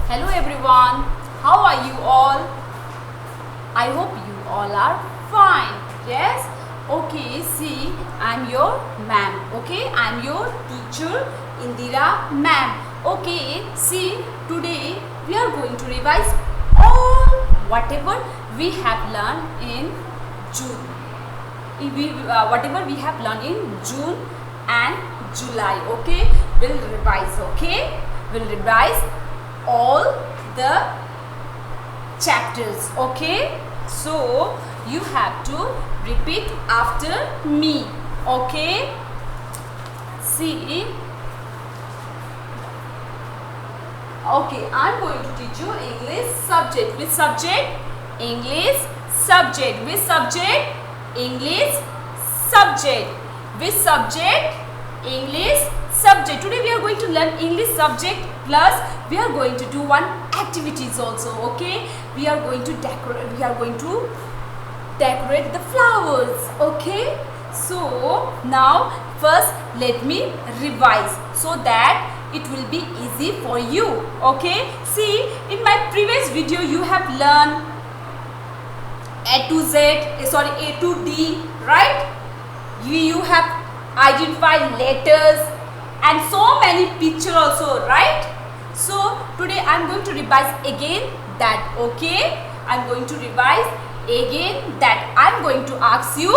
Hello everyone, how are you all? I hope you all are fine. Yes? Okay, see, I'm your ma'am. Okay, I'm your teacher Indira ma'am. Okay, see, today we are going to revise all whatever we have learned in June. Whatever we have learned in June and July. Okay, we'll revise. Okay, we'll revise all the chapters. Okay, so you have to repeat after me. Okay, see, okay, I'm going to teach you English subject. Which subject? English subject. Which subject? English subject. Which subject? English subject. Today we are going to learn English subject, plus we are going to do one activities also. Okay, we are going to decorate the flowers. Okay, so now first let me revise so that it will be easy for you. Okay, see, in my previous video you have learned A to D, right? You have identified letters and so many pictures also, right? So today I am going to revise again that. Okay, I am going to revise again that. I am going to ask you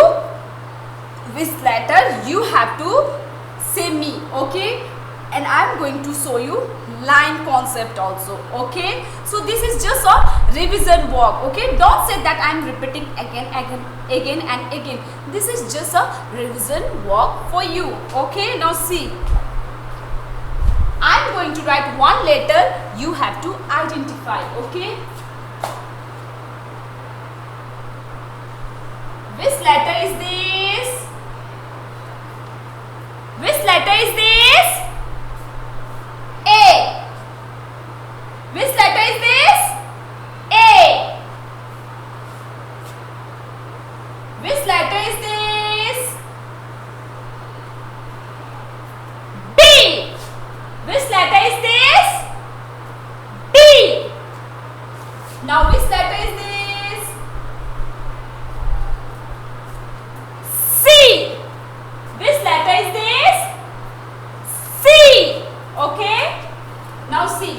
which letter you have to say me. Okay, and I am going to show you line concept also. Okay, so this is just a revision work. Okay, don't say that I am repeating again and again. This is just a revision work for you. Okay, now see, I am going to write one letter, you have to identify. Okay, which letter is this? Which letter is this? A. Which letter is this? A. Which letter is this? B. Which letter is this? B. Now which letter is this? C. Which letter is this? C. Okay, now see,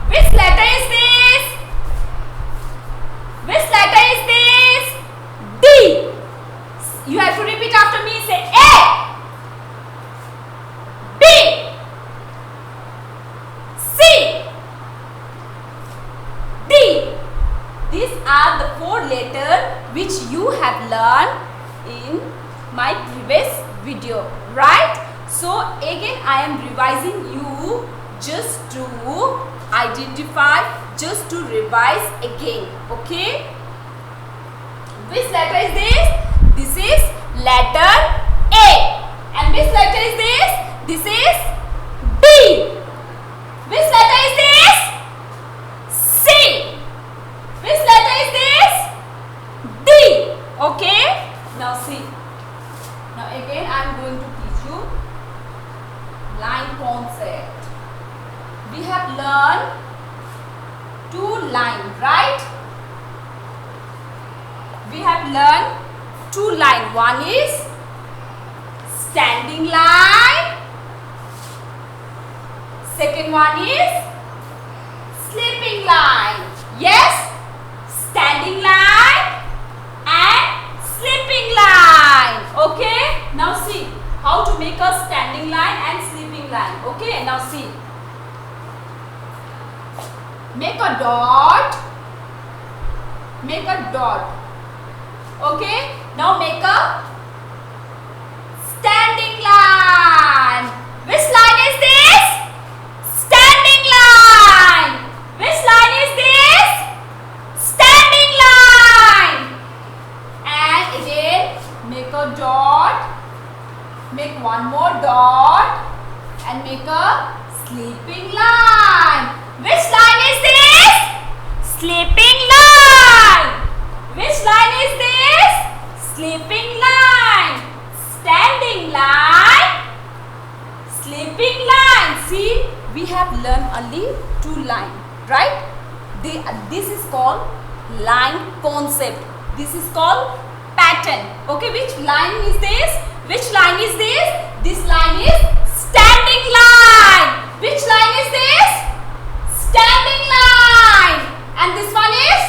which letter is this? Which letter is this? D. You have to repeat after me. Say A, B, C, D. These are the four letters which you have learned in my previous video, right? So again I am revising you just to identify, just to revise again. Okay, which letter is this? This is letter A. And which letter is this? This is B. Which letter is this? C. Which letter is this? D. Okay, now see, now again I am going to teach you line concept. We have learned two lines, right? We have learned two lines. One is standing line. Second one is sleeping line. Yes? Standing line and sleeping line. Okay, now see how to make a standing line and sleeping line. Okay, now see, make a dot, make a dot. Okay, now make a standing line. Which line is this? Standing line. Which line is this? Standing line. And again make a dot, make one more dot and make a sleeping line. Which line is this? Sleeping line. Which line is this? Sleeping line. Standing line. Sleeping line. See, we have learned only 2 lines, right? This is called line concept. This is called pattern. Okay, which line is this? Which line is this? This line is standing line. Which line is this? Standing line. And this one is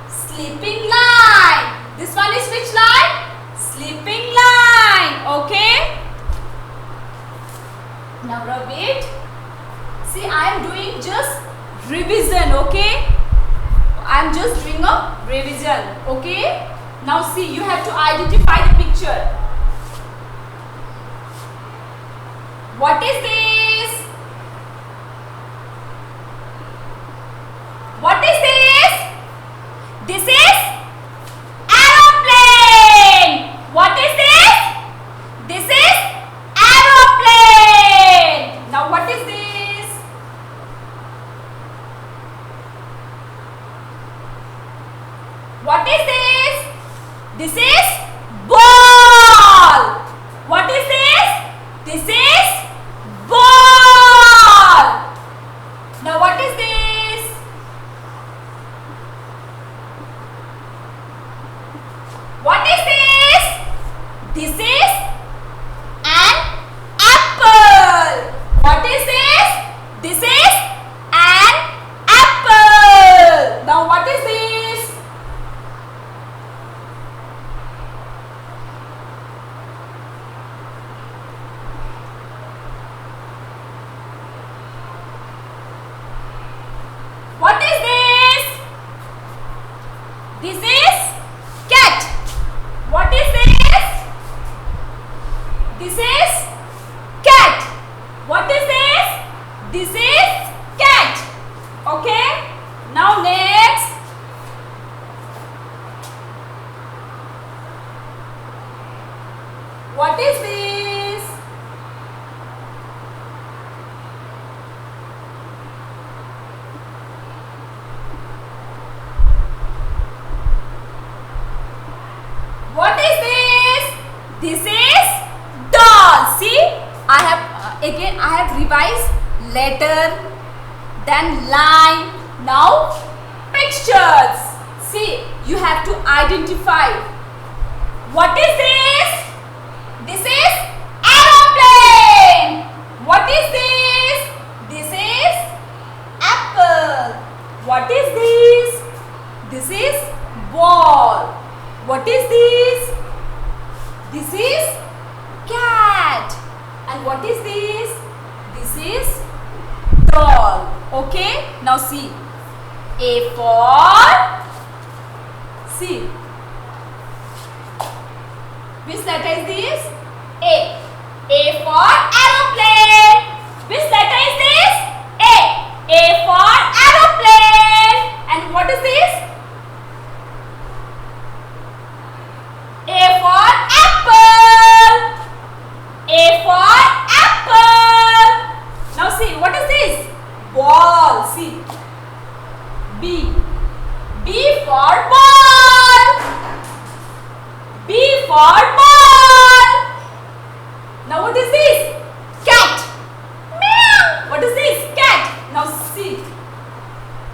sleeping line. This one is which line? Sleeping line. Okay. Now repeat. See, I am doing just revision. Okay. I am just doing a revision. Okay. Now see, you have to identify the picture. What is this? What is this? This is aeroplane. What is this? This is aeroplane. Now what is this? What is this? This is ball. What is this? This is ball. Now what is this? What is this? This is an apple. What is this? This is an apple. Now what is this? What is this? This is cat. What is this? This is cat. What is this? This is cat. Okay. Now next. What is this? What is this? This is doll. See, I have revised letter, then line, now pictures. See, you have to identify. What is this? This is aeroplane. What is this? This is apple. What is this? This is ball. What is this? This is cat. And what is this? This is doll. Okay. Now see. A for, see. Which letter is this? A. A for aeroplane. Which letter is this? A. A for aeroplane. And what is this? A for apple. A for apple. Now see, what is this? Ball. See. B. B for ball. B for ball. Now what is this? Cat. Meow. What is this? Cat. Now C.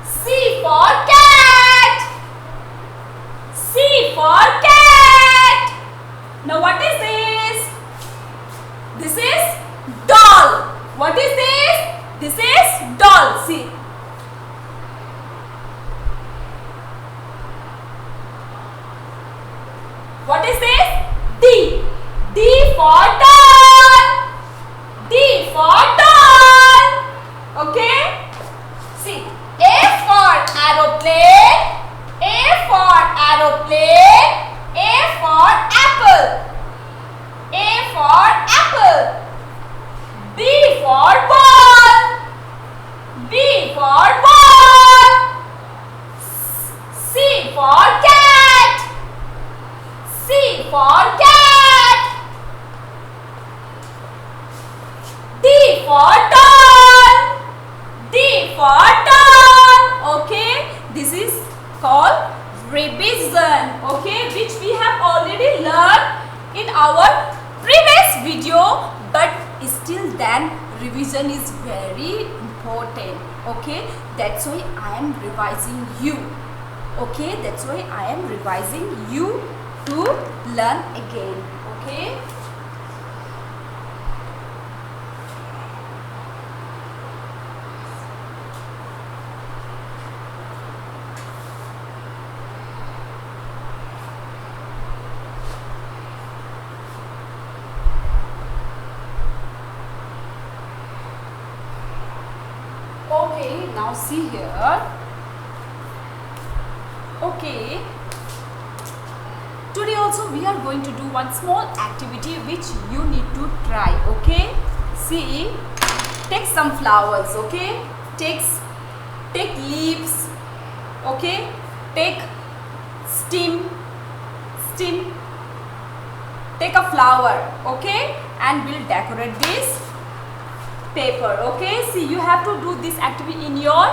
C for cat. C for cat. Now what is this? This is doll. What is this? This is doll. See. What is this? D. D for doll. D for doll. Okay. See. A for aeroplane. A for aeroplane. A for apple. A for apple. B for ball. B for ball. C for cat. C for cat. D for doll. D for doll. Okay. This is called revision. Okay. Which we have already learned in our previous video. But still that then revision is very important. Okay, that's why I am revising you. Okay, that's why I am revising you to learn again. Okay. Okay, now see here. Okay, today also we are going to do one small activity which you need to try. Okay, see, take some flowers. Okay, take leaves. Okay, take stem, take a flower. Okay, and we'll decorate this paper. Okay, see, you have to do this activity in your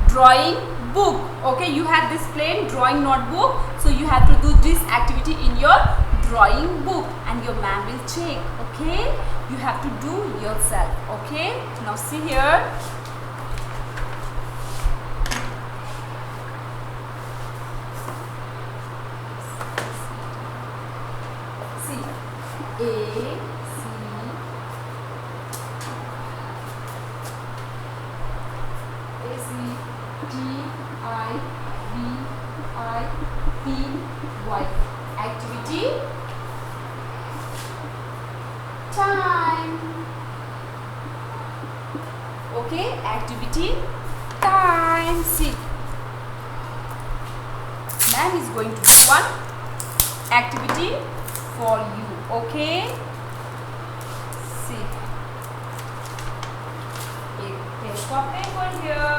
drawing book. Okay, you have this plain drawing notebook, so you have to do this activity in your drawing book and your ma'am will check. Okay, you have to do yourself. Okay, now see here. See, A-C-D-I-V-I-P-Y. Activity time. Okay, activity time. See, ma'am is going to do one activity for you. Okay, see, a piece of paper here.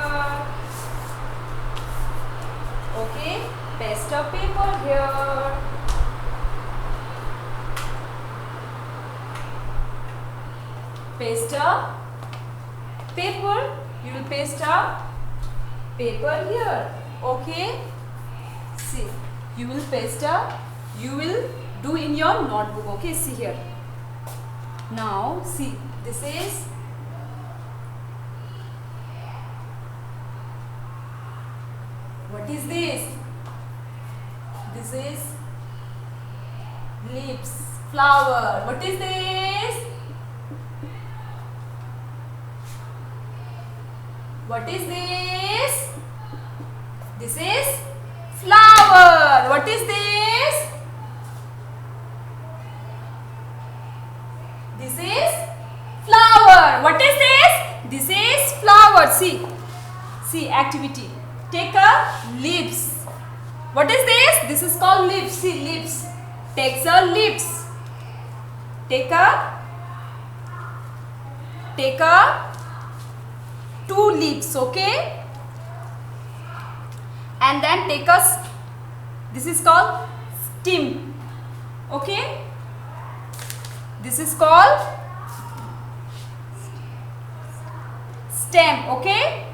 Okay, paste of paper here. Paste a paper. You will paste a paper here. Okay. See, you will paste a. You will do in your notebook. Okay. See here. Now see, this is. What is this? This is leaves, flower. What is this? What is this? This is flower. What is this? This is flower. What is this? This is flower. See activity. Take a leaves. What is this? This is called leaves. See, leaves. Takes a leaves. Take a two leaves. Okay. And then take a. This is called stem. Okay. This is called stem. Okay.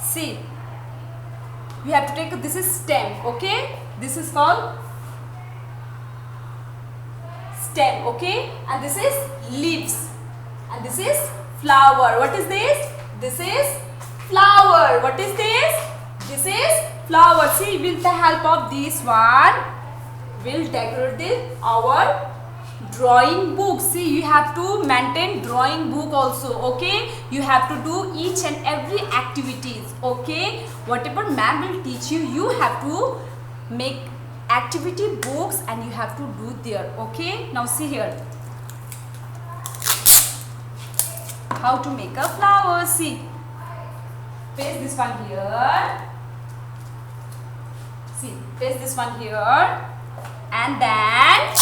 See, we have to take, this is stem. Okay, this is called stem. Okay, and this is leaves, and this is flower. What is this? This is flower. What is this? This is flower. See, with the help of this one, we'll decorate our drawing book. See, you have to maintain drawing book also. Okay, you have to do each and every activities. Okay, whatever ma'am will teach you, you have to make activity books and you have to do there. Okay, now see here how to make a flower. See, paste this one here. See, paste this one here, and then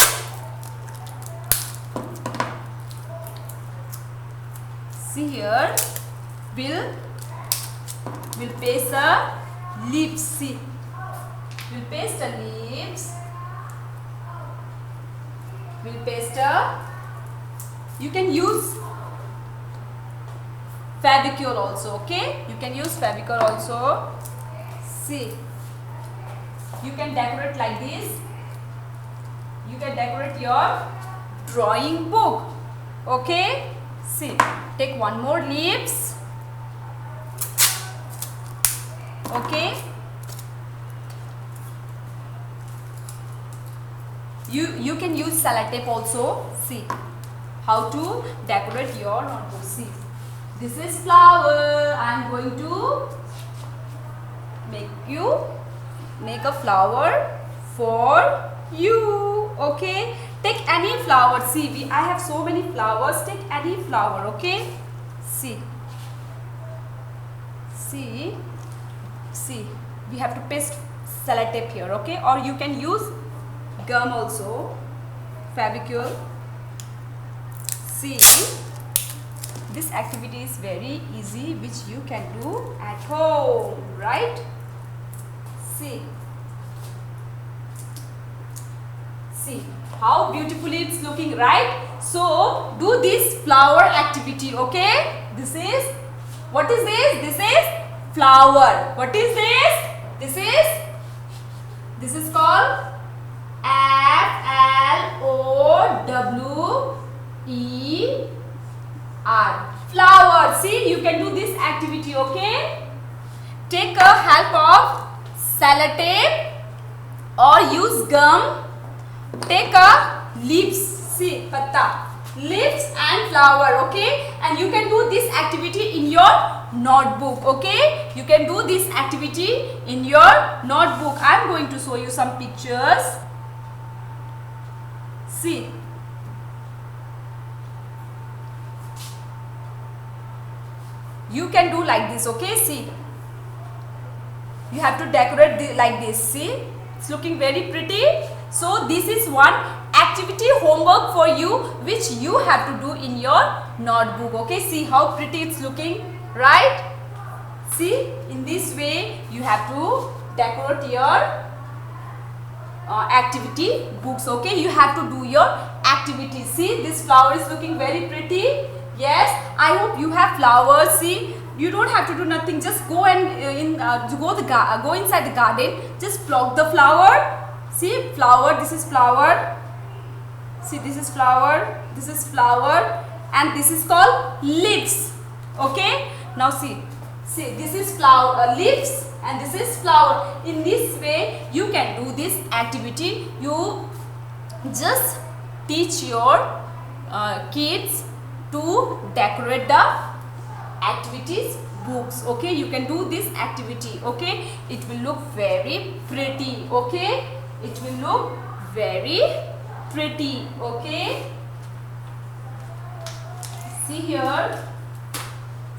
see here, we'll paste a leaves. See, we'll paste a leaves. We'll paste a. You can use Fevicol also. Okay, you can use Fevicol also. See, you can decorate like this. You can decorate your drawing book. Okay, see, take one more leaves. Okay, you can use sellotape also. See how to decorate your notebook. See, this is flower. I am going to make a flower for you. Okay, take any flower. See, I have so many flowers. Take any flower. Okay, see, we have to paste sellotape here. Okay, or you can use gum also, Fevicol. See, this activity is very easy, which you can do at home, right? See how beautifully it's looking, right? So do this flower activity. Okay, this is, what is this? This is flower. What is this? This is called flower. Flower. See, you can do this activity. Okay, take a help of sellotape or use gum. Take a leaves. See, patta, leaves and flower. Okay, and you can do this activity in your notebook. Okay, you can do this activity in your notebook. I am going to show you some pictures. See, you can do like this. Okay, see, you have to decorate like this. See, it's looking very pretty. So this is one activity homework for you, which you have to do in your notebook. Okay, see how pretty it's looking, right? See, in this way you have to decorate your activity books. Okay, you have to do your activity. See, this flower is looking very pretty. Yes, I hope you have flowers. See, you don't have to do nothing. Just go and go inside the garden. Just pluck the flower. See, flower. This is flower. See, this is flower. This is flower, and this is called leaves. Okay. Now see, this is flower, leaves, and this is flower. In this way, you can do this activity. You just teach your kids to decorate the activities books. Okay, you can do this activity. Okay, it will look very pretty. Okay, it will look very pretty. Okay, see here.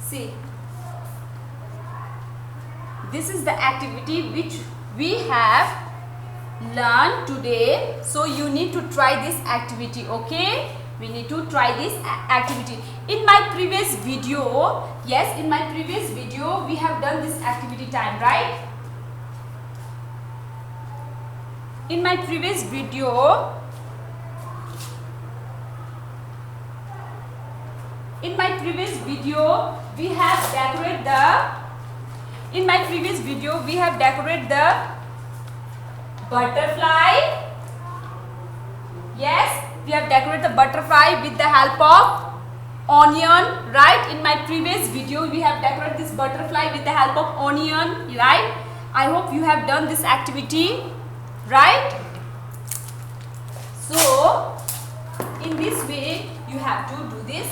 See, this is the activity which we have learned today. So you need to try this activity. Okay, we need to try this activity. In my previous video, yes, in my previous video we have done this activity time, right? In my previous video, we have decorated the butterfly. Yes, we have decorated the butterfly with the help of onion, right? In my previous video we have decorated this butterfly with the help of onion, right? I hope you have done this activity, right? So in this way you have to do these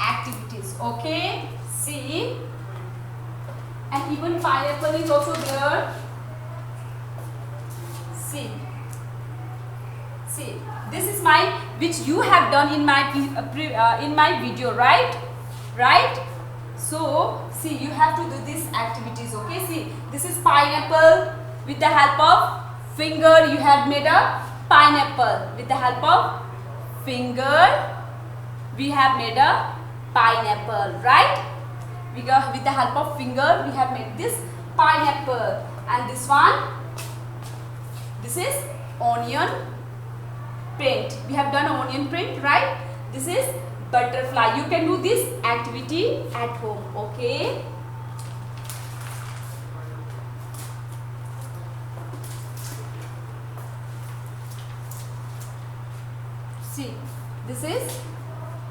activities. Okay, see, and even pineapple is also there. See, this is which you have done in my video, right? So see, you have to do these activities. Okay, see, this is pineapple. With the help of finger you have made a pineapple. With the help of finger we have made a pineapple, right? With the help of finger we have made this pineapple. And this one, this is onion print. We have done onion print, right? This is butterfly. You can do this activity at home. Okay, See, this is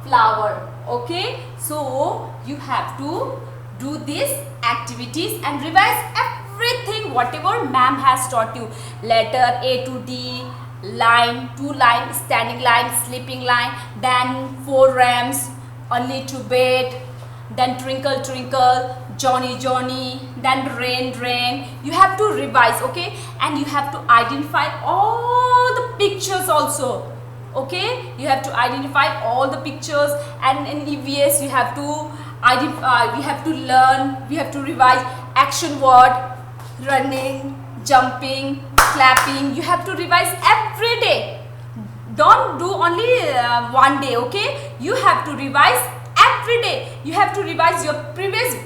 flower. Okay, so you have to do these activities and revise everything whatever ma'am has taught you. Letter A to D, line, two line, standing line, sleeping line, then four rhymes, early to bed, then twinkle twinkle, Johnny Johnny, then rain rain. You have to revise, okay, and you have to identify all the pictures also. Okay, you have to identify all the pictures, and in EVS you have to identify, we have to learn, we have to revise action word, running, jumping, clapping. You have to revise every day. Don't do only one day, okay? You have to revise every day. You have to revise your previous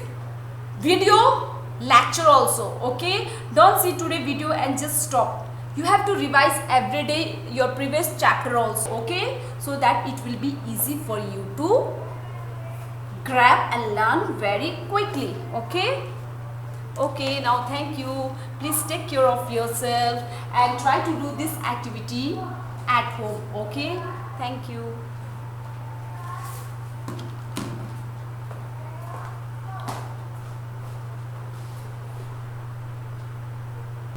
video lecture also, okay? Don't see today video and just stop. You have to revise every day your previous chapter also, okay? So that it will be easy for you to grab and learn very quickly, okay? Okay, now thank you. Please take care of yourself and try to do this activity at home, okay? Thank you.